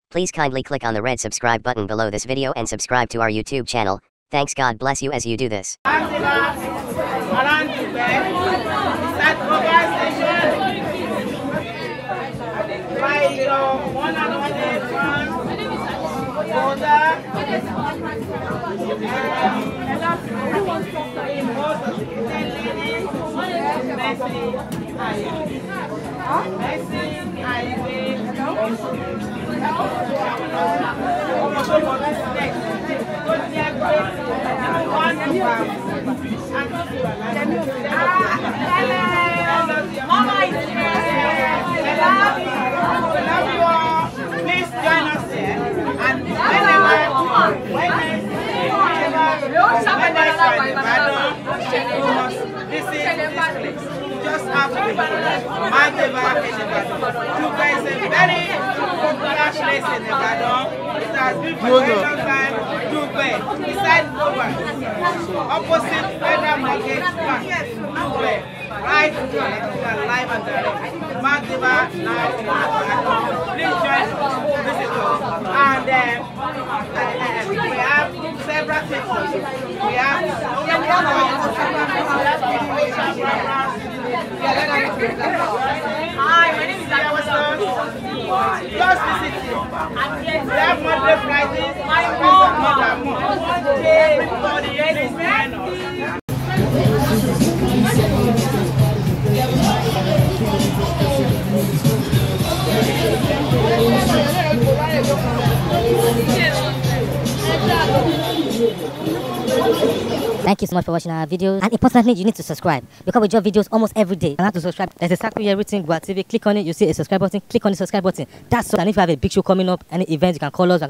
Please kindly click on the red subscribe button below this video and subscribe to our YouTube channel. Thanks, God bless you as you do this. Mama is here. Please join us here. And whenever this is this place. Just have to be Magdeba You guys are very popular place in Ibadan. It has been for a very long time. Dubai, beside Dubai, opposite Federal Mortgage Bank. Dubai, right here, live and direct. Magdeba now. Please join us, visit us, and we have several things. We have Hi, my name is Akweston. Just visit you. We have Monday, Friday, my mom, everybody is join us. Thank you so much for watching our videos, and importantly you need to subscribe because we drop videos almost every day. And how to subscribe? There's a circle here written Gboah TV. Click on it, you see a subscribe button. Click on the subscribe button. That's all. And if you have a big show coming up, any event, you can call us.